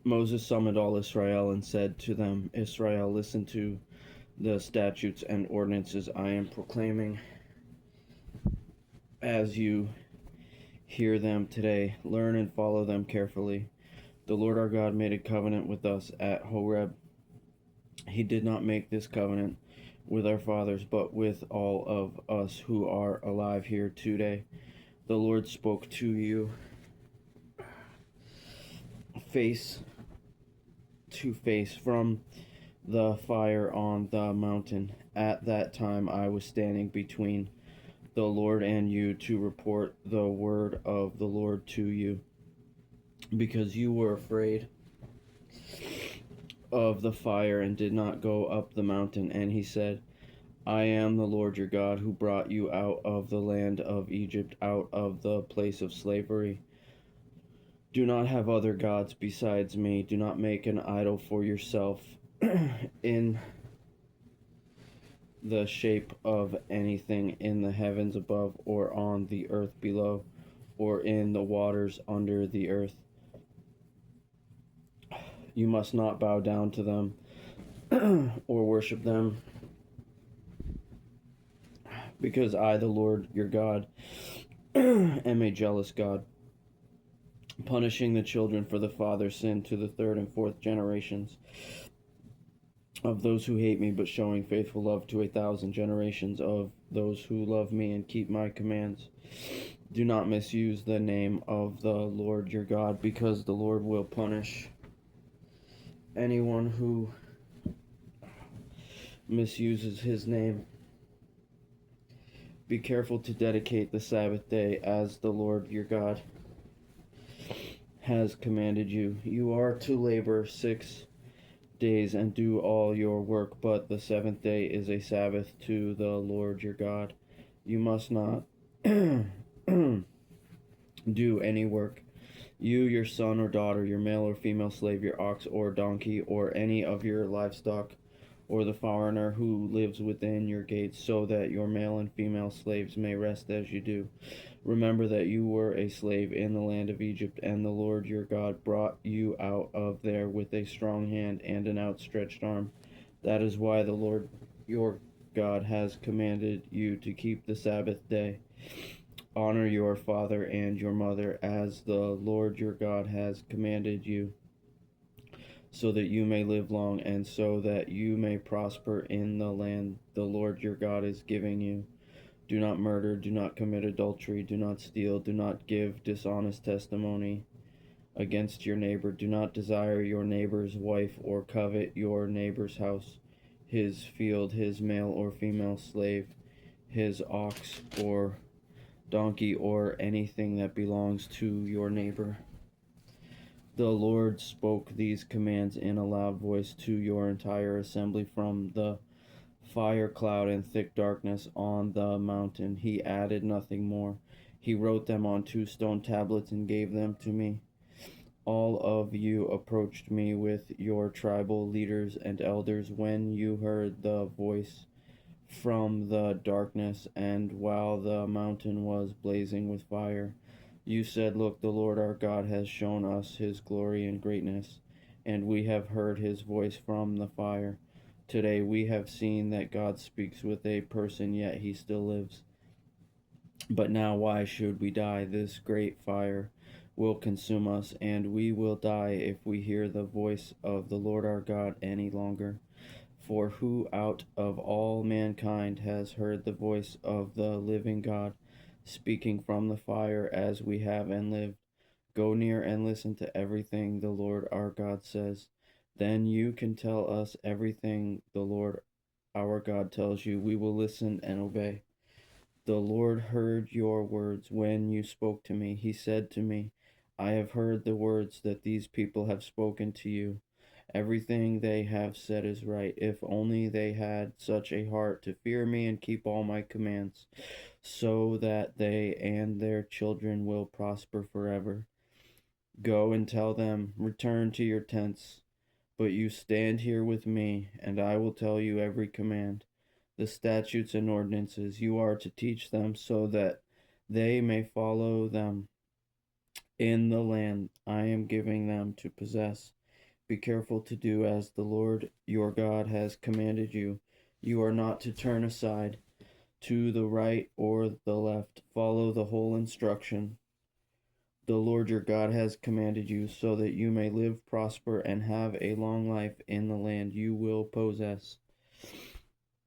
Moses summoned all Israel and said to them, Israel, listen to the statutes and ordinances I am proclaiming as you hear them today. Learn and follow them carefully. The Lord our God made a covenant with us at Horeb. He did not make this covenant with our fathers, but with all of us who are alive here today. The Lord spoke to you face to face from the fire on the mountain. At that time I was standing between the Lord and you to report the word of the Lord to you, because you were afraid of the fire and did not go up the mountain. And he said, I am the Lord your God who brought you out of the land of Egypt, out of the place of slavery. Do not have other gods besides me. Do not make an idol for yourself in the shape of anything in the heavens above, or on the earth below, or in the waters under the earth. You must not bow down to them or worship them, because I, the Lord your God, am a jealous God, punishing the children for the father's sin to the third and fourth generations of those who hate me, but showing faithful love to 1,000 generations of those who love me and keep my commands. Do not misuse the name of the Lord your God, because the Lord will punish anyone who misuses his name. Be careful to dedicate the Sabbath day as the Lord your God has commanded you. You are to labor 6 days and do all your work, but the seventh day is a Sabbath to the Lord your God. You must not do any work. You, your son or daughter, your male or female slave, your ox or donkey, or any of your livestock, or the foreigner who lives within your gates, so that your male and female slaves may rest as you do. Remember that you were a slave in the land of Egypt, and the Lord your God brought you out of there with a strong hand and an outstretched arm. That is why the Lord your God has commanded you to keep the Sabbath day. Honor your father and your mother, as the Lord your God has commanded you, so that you may live long, and so that you may prosper in the land the Lord your God is giving you. Do not murder, do not commit adultery, do not steal, do not give dishonest testimony against your neighbor. Do not desire your neighbor's wife, or covet your neighbor's house, his field, his male or female slave, his ox or donkey, or anything that belongs to your neighbor. The Lord spoke these commands in a loud voice to your entire assembly from the fire cloud and thick darkness on the mountain. He added nothing more. He wrote them on 2 stone tablets and gave them to me. All of you approached me with your tribal leaders and elders when you heard the voice from the darkness, and while the mountain was blazing with fire. You said, Look, the Lord our God has shown us his glory and greatness, and we have heard his voice from the fire. Today we have seen that God speaks with a person, yet he still lives. But now why should we die? This great fire will consume us, and we will die if we hear the voice of the Lord our God any longer. For who out of all mankind has heard the voice of the living God speaking from the fire as we have and lived? Go near and listen to everything the Lord our God says. Then you can tell us everything the Lord our God tells you. We will listen and obey. The Lord heard your words when you spoke to me. He said to me, I have heard the words that these people have spoken to you. Everything they have said is right. If only they had such a heart to fear me and keep all my commands, so that they and their children will prosper forever. Go and tell them, return to your tents, but you stand here with me, and I will tell you every command, the statutes and ordinances. You are to teach them so that they may follow them in the land I am giving them to possess. Be careful to do as the Lord your God has commanded you. You are not to turn aside to the right or the left. Follow the whole instruction the Lord your God has commanded you, so that you may live, prosper, and have a long life in the land you will possess.